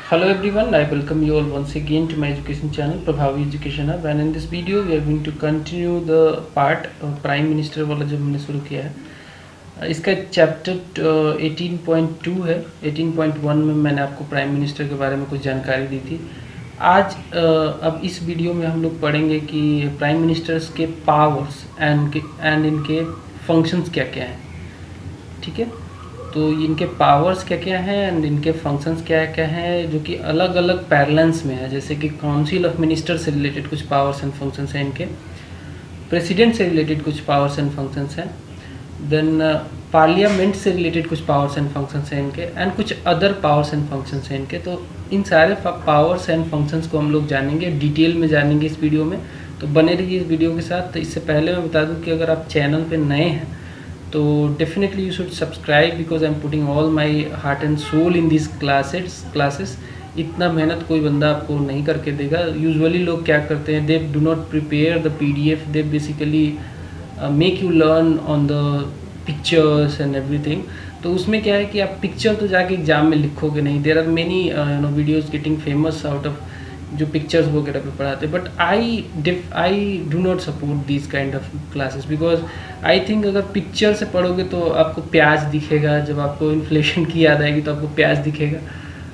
Hello everyone, I welcome you all once again to my education channel Prabhavi Education Hub, and in this video we are going to continue the part prime minister वाला जो हमने शुरू किया है। इसका chapter 18.2 है। 18.1 में मैंने आपको प्राइम मिनिस्टर के बारे में कुछ जानकारी दी थी। आज अब इस वीडियो में हम लोग पढ़ेंगे कि प्राइम मिनिस्टर्स के पावर्स एंड इनके फंक्शंस क्या क्या हैं। ठीक है, तो इनके पावर्स क्या क्या हैं एंड इनके फंक्शंस क्या क्या हैं, जो कि अलग अलग पैरेलल्स में है। जैसे कि काउंसिल ऑफ मिनिस्टर से रिलेटेड कुछ पावर्स एंड फंक्शंस हैं इनके, प्रेसिडेंट से रिलेटेड कुछ पावर्स एंड फंक्शंस हैं, देन पार्लियामेंट से रिलेटेड कुछ पावर्स एंड फंक्शंस हैं इनके, एंड कुछ अदर पावर्स एंड फंक्शंस हैं इनके। तो इन सारे पावर्स एंड फंक्शंस को हम लोग जानेंगे, डिटेल में जानेंगे इस वीडियो में। तो बने रहिए इस वीडियो के साथ। तो इससे पहले मैं बता दूं कि अगर आप चैनल पे नए हैं तो definitely you should subscribe, because I am putting all my heart and soul in this classes. इतना मेहनत कोई बंदा आपको नहीं करके देगा। यूजुअली लोग क्या करते हैं, they do not prepare the PDF, they basically make you learn on the pictures and everything. तो उसमें क्या है कि आप पिक्चर तो जाके एग्जाम में लिखोगे नहीं। There are many videos getting famous out of जो पिक्चर्स वगैरह पे पढ़ाते, but I do not support this kind of classes, because I think अगर पिक्चर से पढ़ोगे तो आपको प्याज दिखेगा, जब आपको इन्फ्लेशन की याद आएगी तो आपको प्याज दिखेगा,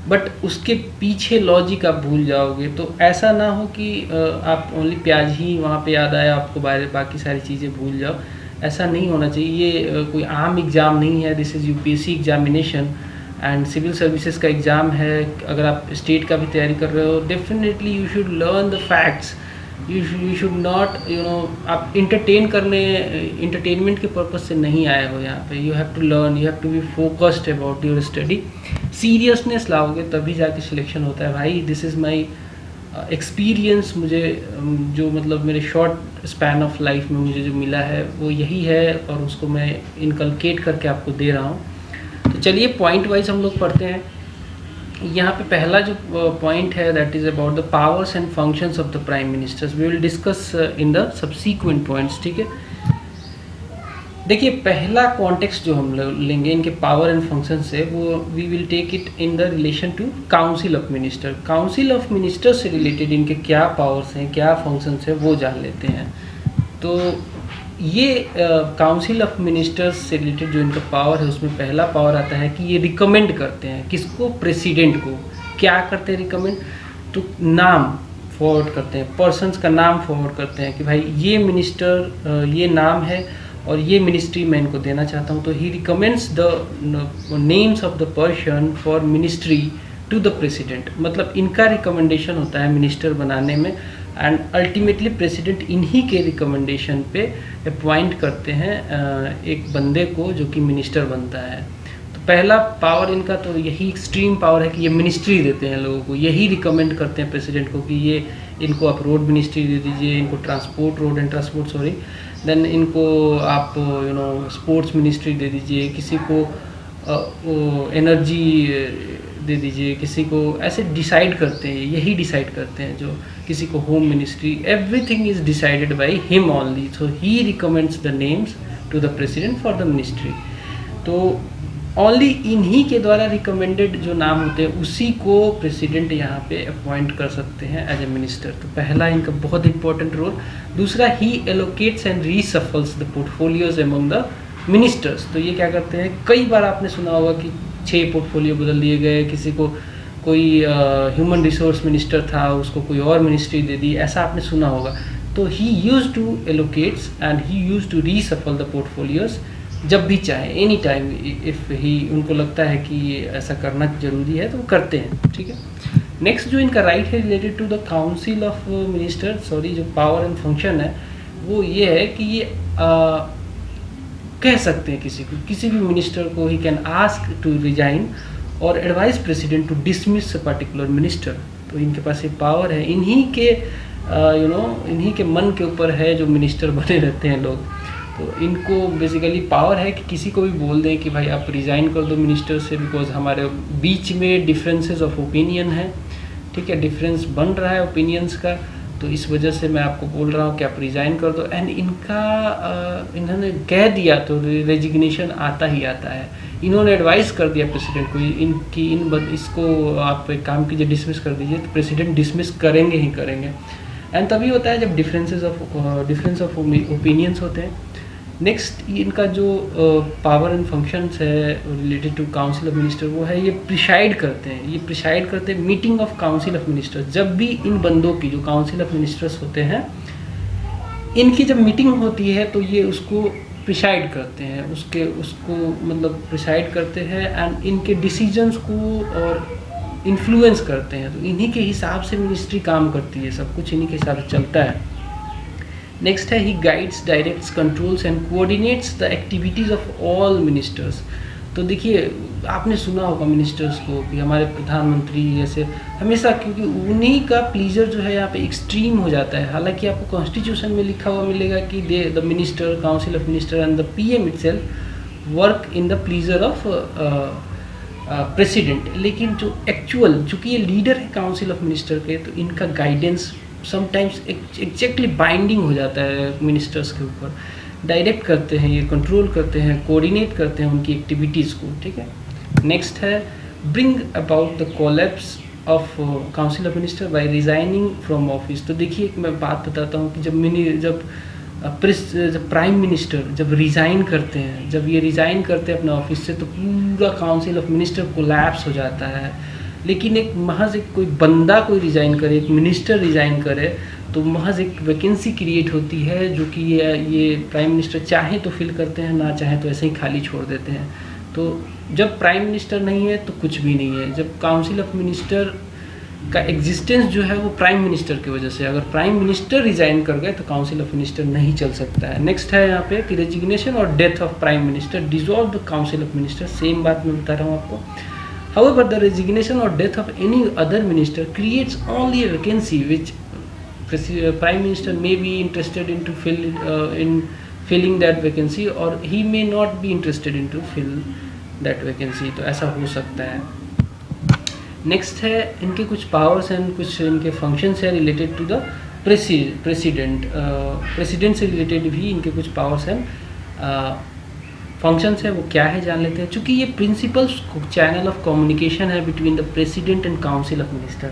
बट उसके पीछे लॉजिक आप भूल जाओगे। तो ऐसा ना हो कि आप ओनली प्याज ही वहाँ पे याद आया, आपको बाकी सारी चीज़ें भूल जाओ। ऐसा नहीं होना चाहिए। ये कोई आम एग्ज़ाम नहीं है, this is UPSC examination and civil services का एग्ज़ाम है। अगर आप स्टेट का भी तैयारी कर रहे हो, definitely you should learn the facts. You should not आप इंटरटेनमेंट के पर्पज़ से नहीं आए हो यहाँ पे। You have to learn, you have to be focused about your study. Seriousness लाओगे तभी जाके सिलेक्शन होता है भाई। This is my experience. मुझे जो मतलब मेरे शॉर्ट स्पैन ऑफ लाइफ में मुझे जो मिला है वो यही है, और उसको मैं इनकलकेट करके आपको दे रहा हूँ। तो चलिए पॉइंट वाइज हम लोग पढ़ते हैं। यहाँ पे पहला जो पॉइंट है, that is about the powers and functions of the prime ministers. We will discuss in the subsequent points. ठीक है, देखिए पहला कॉन्टेक्स्ट जो हम लेंगे इनके पावर एंड फंक्शन से, वो we will take it in the relation to council of minister. Council of minister से रिलेटेड इनके क्या पावर्स हैं, क्या फंक्शंस हैं, वो जान लेते हैं। तो ये काउंसिल ऑफ मिनिस्टर्स से रिलेटेड जो इनका पावर है, उसमें पहला पावर आता है कि ये रिकमेंड करते हैं किसको, प्रेसिडेंट को। क्या करते हैं रिकमेंड, तो नाम फॉरवर्ड करते हैं, पर्सन्स का नाम फॉरवर्ड करते हैं कि भाई ये मिनिस्टर ये नाम है और ये मिनिस्ट्री मैं इनको देना चाहता हूँ। तो he recommends the names of the person for ministry to the president. मतलब इनका रिकमेंडेशन होता है मिनिस्टर बनाने में, एंड अल्टीमेटली प्रेसिडेंट इन्हीं के रिकमेंडेशन पे अपॉइंट करते हैं एक बंदे को जो कि मिनिस्टर बनता है। तो पहला पावर इनका तो यही एक्सट्रीम पावर है कि ये मिनिस्ट्री देते हैं लोगों को। यही रिकमेंड करते हैं प्रेसिडेंट को कि ये इनको आप रोड मिनिस्ट्री दे दीजिए, इनको रोड एंड ट्रांसपोर्ट देन इनको आप स्पोर्ट्स मिनिस्ट्री दे दीजिए, किसी को एनर्जी दे दीजिए, किसी को ऐसे डिसाइड करते हैं। यही डिसाइड करते हैं, जो किसी को home ministry. Everything is decided by him only, so he recommends the names to the president for the ministry. तो ओनली इन्हीं के द्वारा रिकमेंडेड जो नाम होते हैं उसी को प्रेसिडेंट यहाँ पे अपॉइंट कर सकते हैं एज ए मिनिस्टर। तो पहला इनका बहुत इंपॉर्टेंट रोल। दूसरा, he allocates and reshuffles the portfolios among the ministers. तो ये क्या करते हैं, कई बार आपने सुना होगा कि 6 पोर्टफोलियो बदल दिए गए, किसी को कोई ह्यूमन रिसोर्स मिनिस्टर था उसको कोई और मिनिस्ट्री दे दी, ऐसा आपने सुना होगा। तो he use to allocates and he use to reshuffle the portfolios जब भी चाहे, एनी टाइम इफ़ ही उनको लगता है कि ऐसा करना ज़रूरी है तो वो करते हैं। ठीक है, नेक्स्ट जो इनका राइट है related to the council of minister, जो पावर एंड फंक्शन है वो ये है कि ये कह सकते हैं किसी भी मिनिस्टर को, he can ask to resign और advise president to dismiss a particular minister. तो इनके पास ये पावर है। इन्हीं के मन के ऊपर है जो मिनिस्टर बने रहते हैं लोग। तो इनको बेसिकली पावर है कि किसी को भी बोल दें कि भाई आप रिज़ाइन कर दो मिनिस्टर से, बिकॉज हमारे बीच में डिफरेंसेस ऑफ ओपिनियन है। ठीक है, डिफरेंस बन रहा है ओपिनियंस का, तो इस वजह से मैं आपको बोल रहा हूँ कि आप रिज़ाइन कर दो। एंड इन्होंने कह दिया तो रेजिग्नेशन आता ही आता है। इन्होंने एडवाइस कर दिया प्रेसिडेंट को इसको आप एक काम कीजिए, डिसमिस कर दीजिए, तो प्रेसिडेंट डिसमिस करेंगे ही करेंगे। एंड तभी होता है जब डिफरेंस ऑफ ओपिनियंस होते हैं। नेक्स्ट इनका जो पावर एंड फंक्शंस है related to council of minister, वो है ये प्रिसाइड करते हैं meeting of council of minister. जब भी इन बंदों की जो काउंसिल ऑफ मिनिस्टर्स होते हैं, इनकी जब मीटिंग होती है तो ये उसको प्रिसाइड करते हैं, उसको मतलब प्रिसाइड करते हैं एंड इनके डिसीजंस को और इन्फ्लुएंस करते हैं। तो इन्हीं के हिसाब से मिनिस्ट्री काम करती है, सब कुछ इन्हीं के हिसाब से चलता है। नेक्स्ट है he guides, directs, controls and coordinates the activities of all ministers. तो देखिए आपने सुना होगा मिनिस्टर्स को कि हमारे प्रधानमंत्री जैसे हमेशा, क्योंकि उन्हीं का प्लीजर जो है यहाँ पे एक्सट्रीम हो जाता है। हालांकि आपको कॉन्स्टिट्यूशन में लिखा हुआ मिलेगा कि the minister, council of minister and the PM itself work in the pleaser of president, लेकिन जो एक्चुअल, चूँकि ये लीडर है काउंसिल ऑफ मिनिस्टर के, तो इनका गाइडेंस समटाइम्स एग्जैक्टली बाइंडिंग हो जाता है मिनिस्टर्स के ऊपर। डायरेक्ट करते हैं, ये कंट्रोल करते हैं, कोऑर्डिनेट करते हैं उनकी एक्टिविटीज़ को, ठीक है। नेक्स्ट है bring about the collapse of council of minister by resigning from office. तो देखिए मैं बात बताता हूँ कि जब प्राइम मिनिस्टर जब रिज़ाइन करते हैं, जब ये रिज़ाइन करते हैं अपने ऑफिस से, तो पूरा काउंसिल ऑफ मिनिस्टर कोलैप्स हो जाता है। लेकिन एक महज एक कोई बंदा कोई रिज़ाइन करे, एक मिनिस्टर रिज़ाइन करे, तो महज एक वैकेंसी क्रिएट होती है जो कि ये प्राइम मिनिस्टर चाहे तो फिल करते हैं, ना चाहे तो ऐसे ही खाली छोड़ देते हैं। तो जब प्राइम मिनिस्टर नहीं है तो कुछ भी नहीं है। जब काउंसिल ऑफ मिनिस्टर का एग्जिस्टेंस जो है वो प्राइम मिनिस्टर की वजह से, अगर प्राइम मिनिस्टर रिज़ाइन कर गए तो काउंसिल ऑफ मिनिस्टर नहीं चल सकता है। नेक्स्ट है यहाँ पे कि रेजिग्नेशन और death of prime minister dissolve the council of minister. Same बात मैं बता रहा हूँ आपको। However, the resignation or death of any other minister creates only a vacancy which Prime Minister may be interested in to fill in filling that vacancy, or he may not be interested in to fill that vacancy. तो ऐसा हो सकता है। Next है इनके कुछ powers and कुछ इनके फंक्शंस है रिलेटेड टू द प्रेसिडेंट से रिलेटेड भी इनके कुछ पावर्स एंड फंक्शंस है, वो क्या है जान लेते हैं। चूँकि ये प्रिंसिपल चैनल ऑफ कम्युनिकेशन है between the president and council of minister.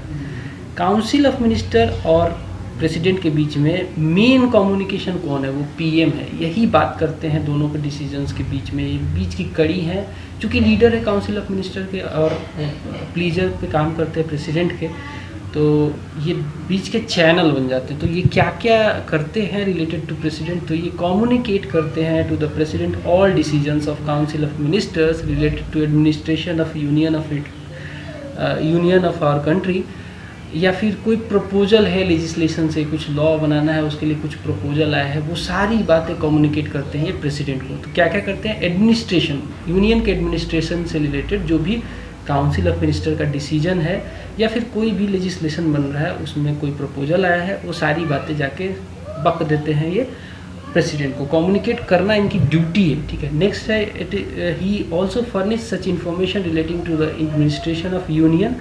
Council of minister और प्रेसिडेंट के बीच में मेन कम्युनिकेशन कौन है, वो पीएम है। यही बात करते हैं दोनों के डिसीजंस के बीच में, ये बीच की कड़ी है। चूँकि लीडर है काउंसिल ऑफ मिनिस्टर के और प्लीजर पे काम करते हैं प्रेसिडेंट के, तो ये बीच के चैनल बन जाते हैं। तो ये क्या क्या करते हैं रिलेटेड टू प्रेसिडेंट, तो ये कम्युनिकेट करते हैं to the president all decisions of council of ministers related to administration of union of our country, या फिर कोई प्रपोजल है लेजिस्लेशन से, कुछ लॉ बनाना है, उसके लिए कुछ प्रपोजल आया है, वो सारी बातें कम्युनिकेट करते हैं ये प्रेसिडेंट को। तो क्या क्या करते हैं, एडमिनिस्ट्रेशन, यूनियन के एडमिनिस्ट्रेशन से रिलेटेड जो भी काउंसिल ऑफ मिनिस्टर का डिसीजन है या फिर कोई भी लेजिस्लेशन बन रहा है, उसमें कोई प्रपोजल आया है, वो सारी बातें जाके बक देते हैं ये प्रेसिडेंट को। कम्युनिकेट करना इनकी ड्यूटी है, ठीक है। नेक्स्ट है he also furnish such information relating to the administration of union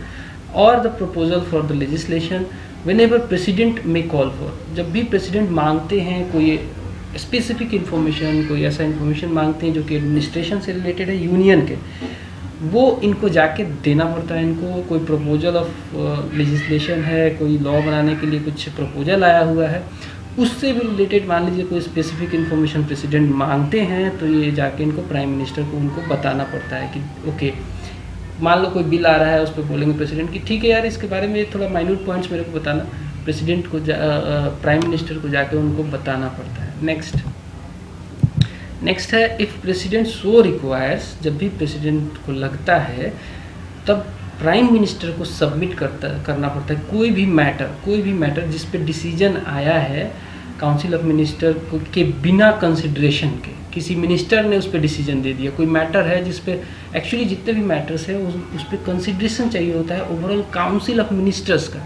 और the proposal for the legislation whenever president may call for. जब भी प्रेसिडेंट मांगते हैं कोई स्पेसिफिक इन्फॉर्मेशन, कोई ऐसा इन्फॉर्मेशन मांगते हैं जो कि एडमिनिस्ट्रेशन से रिलेटेड है यूनियन के, वो इनको जाके देना पड़ता है। इनको कोई प्रपोजल ऑफ लेजिस्लेशन है, कोई लॉ बनाने के लिए कुछ प्रपोजल आया हुआ है, उससे भी रिलेटेड मान लीजिए कोई स्पेसिफिक इन्फॉर्मेशन प्रेसिडेंट मांगते हैं, तो ये जाके इनको प्राइम मिनिस्टर को उनको बताना पड़ता है कि ओके, मान लो कोई बिल आ रहा है, उस पर बोलेंगे प्रेसिडेंट कि ठीक है यार, इसके बारे में थोड़ा माइन्यूट पॉइंट्स मेरे को बताना। प्रेसिडेंट को प्राइम मिनिस्टर को जाके उनको बताना पड़ता है। नेक्स्ट है इफ़ प्रेसिडेंट सो रिक्वायर्स, जब भी प्रेसिडेंट को लगता है तब प्राइम मिनिस्टर को सबमिट करना पड़ता है कोई भी मैटर जिस पे डिसीजन आया है काउंसिल ऑफ मिनिस्टर के बिना कंसिडरेशन के। किसी मिनिस्टर ने उस पर डिसीजन दे दिया, कोई मैटर है जिस पे एक्चुअली जितने भी मैटर्स है उस पर कंसिडरेशन चाहिए होता है ओवरऑल काउंसिल ऑफ मिनिस्टर्स का।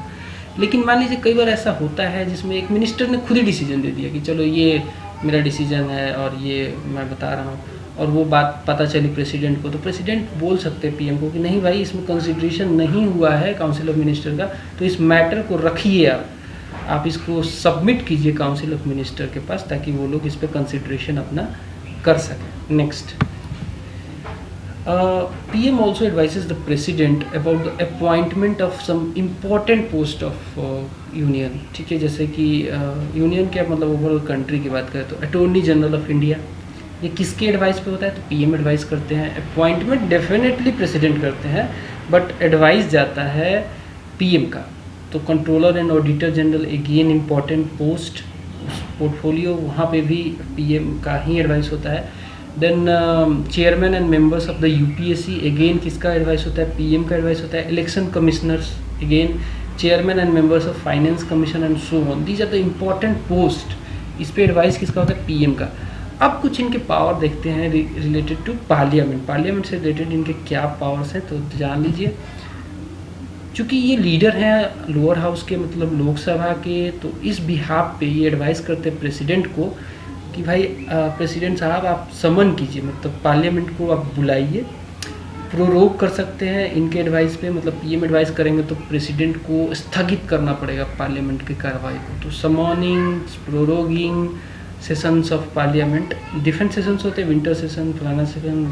लेकिन मान लीजिए कई बार ऐसा होता है जिसमें एक मिनिस्टर ने खुद ही डिसीजन दे दिया कि चलो ये मेरा डिसीजन है और ये मैं बता रहा हूँ, और वो बात पता चली प्रेसिडेंट को, तो प्रेसिडेंट बोल सकते हैं पीएम को कि नहीं भाई, इसमें कंसिडरेशन नहीं हुआ है काउंसिल ऑफ मिनिस्टर का, तो इस मैटर को रखिए आप इसको सबमिट कीजिए काउंसिल ऑफ मिनिस्टर के पास, ताकि वो लोग इस पर कंसिड्रेशन अपना कर सकें। Next, PM also advises the president about the appointment of some important post of union। ठीक है, जैसे कि यूनियन क्या मतलब ओवरऑल कंट्री की बात करें तो अटॉर्नी जनरल ऑफ इंडिया, ये किसके एडवाइस पे होता है? तो PM एडवाइस करते हैं। अपॉइंटमेंट डेफिनेटली प्रेसिडेंट करते हैं, बट एडवाइस जाता है PM का। तो controller and auditor general again important post, portfolio, वहाँ पे भी PM का ही एडवाइस होता है। Then chairman and members of the UPSC, again किसका एडवाइस होता है? PM का एडवाइस होता है। Election commissioners, again chairman and members of finance commission and so on, these are the important post. इस पे एडवाइस किसका होता है? PM का। अब कुछ इनके पावर देखते हैं रिलेटेड टू पार्लियामेंट। पार्लियामेंट से रिलेटेड इनके क्या पावर्स हैं तो जान लीजिए। चूँकि ये लीडर हैं लोअर हाउस के, मतलब लोकसभा के, तो इस बिहाफ पे ये एडवाइस करते हैं प्रेसिडेंट को कि भाई प्रेसिडेंट साहब आप समन कीजिए, मतलब पार्लियामेंट को आप बुलाइए। प्रोरोग कर सकते हैं इनके एडवाइस पे, मतलब PM एडवाइस करेंगे तो प्रेसिडेंट को स्थगित करना पड़ेगा पार्लियामेंट की कार्रवाई को। तो summoning, proroguing sessions of parliament, different sessions होते हैं, विंटर सेशन, फलाना सेशन,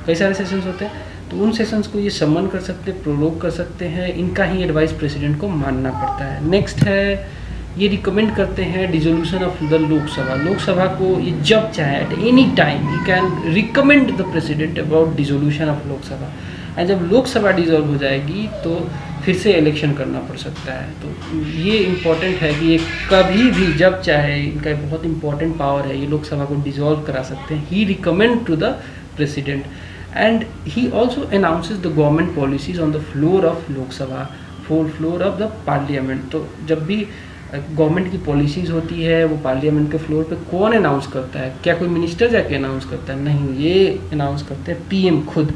कई सारे सेशंस होते हैं। तो उन सेशंस को ये समन कर सकते हैं, प्रोरोग कर सकते हैं। इनका ही एडवाइस प्रेसिडेंट को मानना पड़ता है। नेक्स्ट है, ये रिकमेंड करते हैं dissolution of the Lok Sabha. Lok Sabha को ये जब चाहे at any time he can recommend the president about dissolution of Lok Sabha. And जब लोकसभा डिसॉल्व हो जाएगी तो फिर से इलेक्शन करना पड़ सकता है। तो ये इम्पॉर्टेंट है कि ये कभी भी जब चाहे, इनका बहुत इंपॉर्टेंट पावर है, ये लोकसभा को डिसॉल्व करा सकते हैं। He recommend to the president and he also announces the government policies on the floor of Lok Sabha, floor of the parliament. तो जब भी गवर्नमेंट की पॉलिसीज़ होती है वो पार्लियामेंट के फ्लोर पे कौन अनाउंस करता है? क्या कोई मिनिस्टर जाके अनाउंस करता है? नहीं, ये अनाउंस करते हैं PM खुद।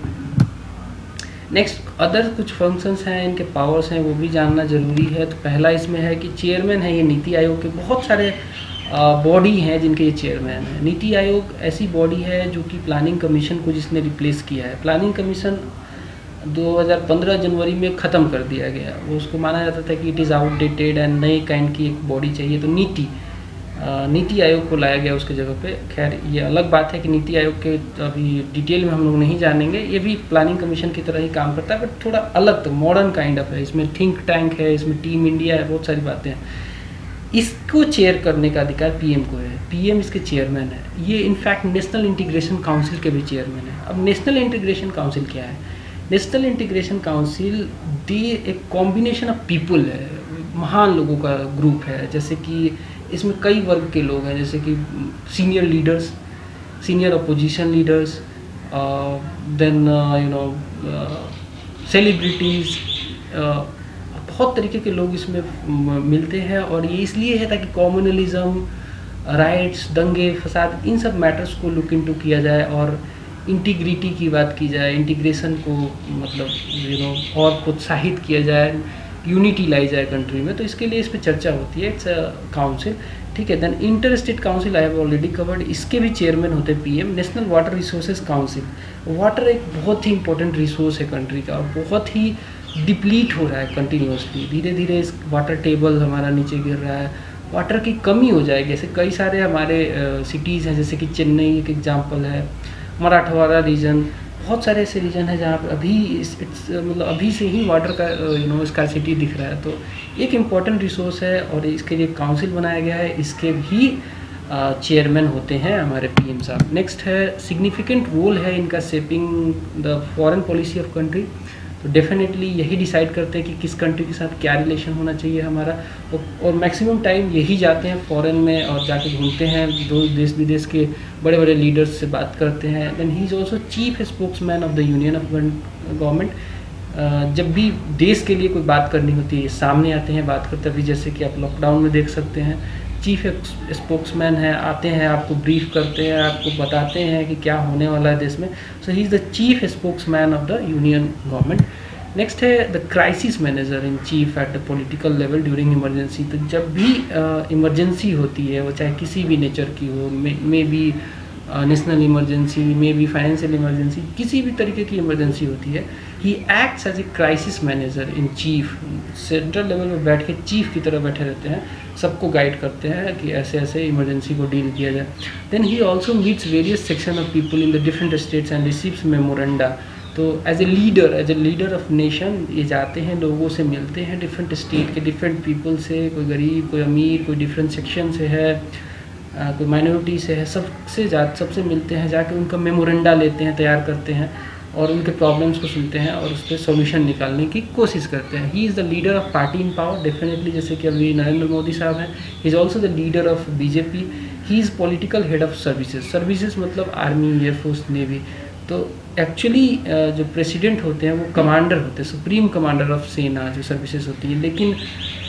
नेक्स्ट, अदर कुछ फंक्शंस हैं, इनके पावर्स हैं, वो भी जानना ज़रूरी है। तो पहला इसमें है कि चेयरमैन है ये नीति आयोग के। बहुत सारे बॉडी हैं जिनके ये चेयरमैन हैं। नीति आयोग ऐसी बॉडी है जो कि प्लानिंग कमीशन को जिसने रिप्लेस किया है। प्लानिंग कमीशन 2015 जनवरी में ख़त्म कर दिया गया। वो उसको माना जाता था कि इट इज़ आउटडेटेड एंड नए काइंड की एक बॉडी चाहिए, तो नीति आयोग को लाया गया उसके जगह पे। खैर ये अलग बात है कि नीति आयोग के अभी डिटेल में हम लोग नहीं जानेंगे। ये भी प्लानिंग कमीशन की तरह ही काम करता है, बट थोड़ा अलग, तो मॉडर्न काइंड ऑफ है। इसमें थिंक टैंक है, इसमें टीम इंडिया है, बहुत सारी बातें हैं। इसको चेयर करने का अधिकार PM को है। PM इसके चेयरमैन है। ये इनफैक्ट नेशनल इंटीग्रेशन काउंसिल के भी चेयरमैन है। अब नेशनल इंटीग्रेशन काउंसिल क्या है? नेशनल इंटीग्रेशन काउंसिल एक कॉम्बिनेशन ऑफ पीपल है, महान लोगों का ग्रुप है। जैसे कि इसमें कई वर्ग के लोग हैं, जैसे कि senior leaders, senior opposition leaders, then celebrities, बहुत तरीके के लोग इसमें मिलते हैं। और ये इसलिए है ताकि कॉम्युनलिज्म, राइट्स, दंगे फसाद, इन सब मैटर्स को लुक इनटू किया जाए और इंटीग्रिटी की बात की जाए, इंटीग्रेशन को मतलब और प्रोत्साहित किया जाए, यूनिटी लाई जाए कंट्री में। तो इसके लिए इस पर चर्चा होती है। इट्स काउंसिल, ठीक है। Then inter state council I have already covered, इसके भी चेयरमैन होते हैं PM। National water resources council, water एक बहुत ही इंपॉर्टेंट रिसोर्स है कंट्री का और बहुत ही डिप्लीट हो रहा है कंटिन्यूसली। धीरे धीरे इस वाटर टेबल हमारा नीचे गिर रहा है, वाटर की कमी हो जाएगी। ऐसे कई सारे हमारे सिटीज़ हैं, जैसे कि चेन्नई एक एग्जाम्पल है, मराठवाड़ा रीजन, बहुत सारे ऐसे रीजन है जहाँ पर अभी मतलब अभी से ही वाटर का स्कार्सिटी दिख रहा है। तो एक इम्पॉर्टेंट रिसोर्स है और इसके लिए काउंसिल बनाया गया है। इसके भी चेयरमैन होते हैं हमारे PM साहब। नेक्स्ट है, सिग्निफिकेंट रोल है इनका shaping the foreign policy of country. तो डेफिनेटली यही डिसाइड करते हैं कि किस कंट्री के साथ क्या रिलेशन होना चाहिए हमारा, और मैक्सिमम टाइम यही जाते हैं फॉरेन में और जाके घूमते हैं, देश विदेश के बड़े बड़े लीडर्स से बात करते हैं। Then he is also chief spokesman of the union of government. जब भी देश के लिए कोई बात करनी होती है सामने आते हैं, बात करते हैं। अभी जैसे कि आप लॉकडाउन में देख सकते हैं, चीफ स्पोक्समैन हैं, आते हैं, आपको ब्रीफ करते हैं, आपको बताते हैं कि क्या होने वाला है देश में। So he is the chief spokesman of the union government. Next है the crisis manager in chief at the political level during emergency. तो जब भी इमरजेंसी होती है, वो चाहे किसी भी नेचर की हो, मे बी नेशनल इमरजेंसी में भी, फाइनेंशियल इमरजेंसी, किसी भी तरीके की इमरजेंसी होती है, he acts as a crisis manager in chief. Central level में बैठ के चीफ की तरह बैठे रहते हैं, सबको गाइड करते हैं कि ऐसे ऐसे इमरजेंसी को डील किया जाए। Then he also meets various section of people in the different states and receives memoranda. तो as a leader of nation ये जाते हैं, लोगों से मिलते हैं, डिफरेंट स्टेट के डिफरेंट पीपल से, कोई गरीब, कोई अमीर, कोई डिफरेंट सेक्शन से है, कोई माइनॉरिटी से है, सबसे मिलते हैं, जाके उनका मेमोरेंडा लेते हैं, तैयार करते हैं और उनके प्रॉब्लम्स को सुनते हैं और उस पर सोल्यूशन निकालने की कोशिश करते हैं। ही is the leader of party in power definitely, जैसे कि अभी नरेंद्र मोदी साहब हैं। ही is also the leader of BJP. He is political head of services मतलब आर्मी, एयरफोर्स, नेवी। तो एक्चुअली जो प्रेसिडेंट होते हैं वो कमांडर होते हैं, सुप्रीम कमांडर ऑफ सेना जो सर्विसेज होती है। लेकिन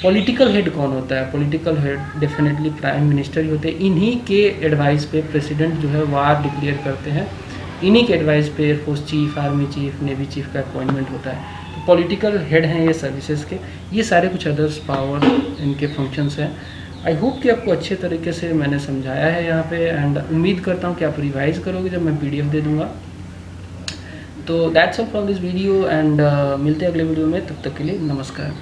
पॉलिटिकल हेड कौन होता है? Political head definitely prime minister ही होते हैं। इन्हीं के एडवाइस पे प्रेसिडेंट जो है वार डिक्लेयर करते हैं, इन्हीं के एडवाइस पे air force chief, army chief, navy chief का अपॉइंटमेंट होता है। तो पॉलिटिकल हेड हैं ये सर्विसेज के। ये सारे कुछ अदर्स पावर इनके फंक्शंस हैं। आई होप कि आपको अच्छे तरीके से मैंने समझाया है यहाँ पे, एंड उम्मीद करता हूँ कि आप रिवाइज़ करोगे जब मैं PDF दे दूँगा। तो that's all from this video, and मिलते हैं अगले वीडियो में। तब तक के लिए नमस्कार।